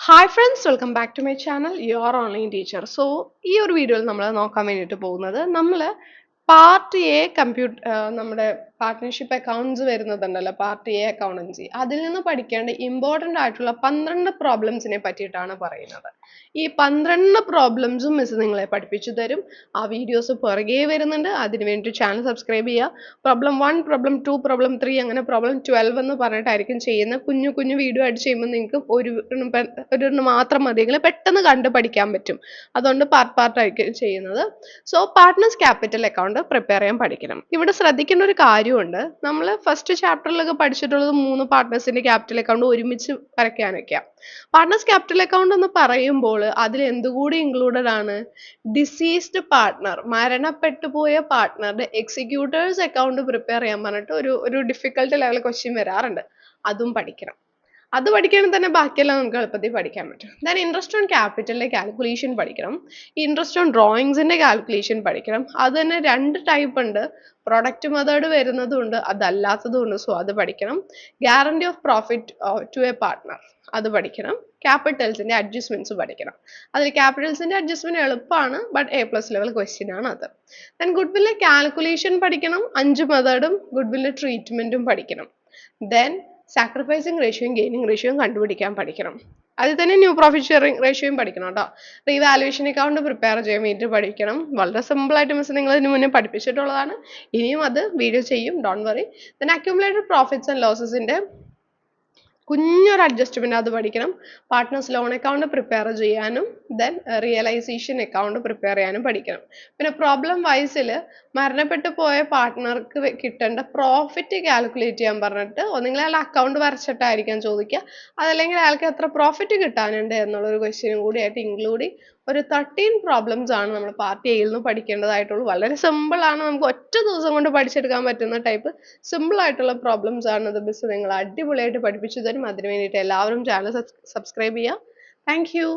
Hi friends, welcome back to my channel, Your Online Teacher. So, ഈ ഒരു വീഡിയോയിൽ നമ്മൾ നോക്കാൻ വേണ്ടിയിട്ട് പോകുന്നത് നമ്മൾ പാർട്ട് എ നമ്മുടെ പാർട്ട്ണർഷിപ്പ് അക്കൗണ്ട്സ് വരുന്നതുണ്ടല്ലോ, പാർട്ട് എ അക്കൗണ്ടൻസി, അതിൽ നിന്ന് പഠിക്കേണ്ട ഇമ്പോർട്ടൻ്റ് ആയിട്ടുള്ള 12 പ്രോബ്ലംസിനെ പറ്റിയിട്ടാണ് പറയുന്നത്. ഈ 12 പ്രോബ്ലംസും മിസ് നിങ്ങളെ പഠിപ്പിച്ചു തരും. ആ വീഡിയോസ് പുറകെ വരുന്നുണ്ട്. അതിന് വേണ്ടി ചാനൽ സബ്സ്ക്രൈബ് ചെയ്യുക. പ്രോബ്ലം 1, പ്രോബ്ലം 2, പ്രോബ്ലം 3 അങ്ങനെ പ്രോബ്ലം 12 എന്ന് പറഞ്ഞിട്ടായിരിക്കും ചെയ്യുന്ന. കുഞ്ഞു കുഞ്ഞു വീഡിയോ ആയിട്ട് ചെയ്യുമ്പോൾ നിങ്ങൾക്ക് ഒരെണ്ണം മാത്രം മതിയെങ്കിൽ പെട്ടെന്ന് കണ്ട് പഠിക്കാൻ പറ്റും. അതുകൊണ്ട് പാർട്ടായിരിക്കും ചെയ്യുന്നത്. So partners capital account prepare ചെയ്യാൻ പഠിക്കണം. ഇവിടെ ശ്രദ്ധിക്കേണ്ട ഒരു കാര്യമുണ്ട്. നമ്മൾ ഫസ്റ്റ് ചാപ്റ്ററിലൊക്കെ പഠിച്ചിട്ടുള്ളത് 3 പാർട്ട്നേഴ്സിന്റെ ക്യാപിറ്റൽ അക്കൗണ്ട് ഒരുമിച്ച് വരയ്ക്കാനൊക്കെയാണ്. പാർട്ട്നേഴ്സ് ക്യാപിറ്റൽ അക്കൗണ്ട് എന്ന് പറയുമ്പോൾ അതിൽ എന്തുകൂടി ഇൻക്ലൂഡഡ് ആണ്? ഡിസീസ്ഡ് പാർട്ട്ണർ, മരണപ്പെട്ടു പോയ പാർട്ട്ണറുടെ എക്സിക്യൂട്ടേഴ്സ് അക്കൗണ്ട് പ്രിപ്പയർ ചെയ്യാൻ പറഞ്ഞിട്ട് ഒരു ഡിഫിക്കൽട്ട് ലെവൽ ക്വസ്റ്റ്യൻ വരാറുണ്ട്. അതും പഠിക്കണം. അത് പഠിക്കുകയാണെങ്കിൽ തന്നെ ബാക്കിയെല്ലാം നമുക്ക് എളുപ്പത്തിൽ പഠിക്കാൻ പറ്റും. ദെൻ ഇൻട്രസ്റ്റ് ഓൺ ക്യാപിറ്റലിന്റെ കാൽക്കുലേഷൻ പഠിക്കണം. ഇൻട്രസ്റ്റ് ഓൺ ഡ്രോയിങ്സിന്റെ കാൽക്കുലേഷൻ പഠിക്കണം. അത് തന്നെ 2 ടൈപ്പ് ഉണ്ട്. പ്രൊഡക്റ്റ് മെത്തേഡ് വരുന്നതും ഉണ്ട്, അതല്ലാത്തതും ഉണ്ട്. സോ അത് പഠിക്കണം. Guarantee of profit to a partner, അത് പഠിക്കണം. ക്യാപിറ്റൽസിന്റെ അഡ്ജസ്റ്റ്മെന്റ്സ് പഠിക്കണം. അതിൽ ക്യാപിറ്റൽസിന്റെ അഡ്ജസ്റ്റ്മെന്റ് എളുപ്പമാണ്, ബട്ട് A+ ലെവൽ ക്വസ്റ്റ്യൻ ആണ് അത്. ദെൻ ഗുഡ്വില്ലിന്റെ കാൽക്കുലേഷൻ പഠിക്കണം. 5 മെത്തേഡും ഗുഡ്വില്ലിന്റെ ട്രീറ്റ്മെന്റും പഠിക്കണം. ദെൻ സാക്രിഫൈസിങ് റേഷ്യോയും ഗെയിനിങ് റേഷ്യോയും കണ്ടുപിടിക്കാൻ പഠിക്കണം. അതിൽ തന്നെ ന്യൂ പ്രോഫിറ്റ് ഷെയറിംഗ് റേഷ്യോയും പഠിക്കണം കേട്ടോ. റീവാലുവേഷൻ അക്കൗണ്ട് പ്രിപ്പയർ ചെയ്യാൻ വേണ്ടി പഠിക്കണം. വളരെ സിമ്പിൾ ആയിട്ട് മിസ് നിങ്ങൾ ഇതിന് മുന്നേ പഠിപ്പിച്ചിട്ടുള്ളതാണ്. ഇനിയും അത് വീഡിയോ ചെയ്യും, don't worry. Then accumulated profits and ലോസസിന്റെ കുഞ്ഞൊരു അഡ്ജസ്റ്റ്മെന്റ് അത് പഠിക്കണം. പാർട്ട്നേഴ്സ് ലോൺ അക്കൗണ്ട് പ്രിപ്പയർ ചെയ്യാനും ദെൻ റിയലൈസേഷൻ അക്കൗണ്ട് പ്രിപ്പയർ ചെയ്യാനും പഠിക്കണം. പിന്നെ പ്രോബ്ലം വൈസിൽ മരണപ്പെട്ടു പോയ പാർട്ട്ണർക്ക് കിട്ടേണ്ട പ്രോഫിറ്റ് കാൽക്കുലേറ്റ് ചെയ്യാൻ പറഞ്ഞിട്ട് ഒന്നെങ്കിൽ അയാൾ അക്കൗണ്ട് വരച്ചിട്ടായിരിക്കാം ചോദിക്കുക, അതല്ലെങ്കിൽ അയാൾക്ക് എത്ര പ്രോഫിറ്റ് കിട്ടാനുണ്ട് എന്നുള്ളൊരു ക്വസ്റ്റ്യനും കൂടി ആയിട്ട് ഇൻക്ലൂഡ് ഒരു 13 പ്രോബ്ലംസ് ആണ് നമ്മൾ പാർട്ട് എയിൽ നിന്ന് പഠിക്കേണ്ടതായിട്ടുള്ളൂ. വളരെ സിമ്പിൾ ആണ്, നമുക്ക് ഒറ്റ ദിവസം കൊണ്ട് പഠിച്ചെടുക്കാൻ പറ്റുന്ന ടൈപ്പ് സിമ്പിൾ ആയിട്ടുള്ള പ്രോബ്ലംസ് ആണ്. ഇത് മിസ് നിങ്ങൾ അടിപൊളിയായിട്ട് പഠിപ്പിച്ചു തരും. അതിന് വേണ്ടിയിട്ട് എല്ലാവരും ചാനൽ സബ്സ്ക്രൈബ് ചെയ്യുക. Thank you.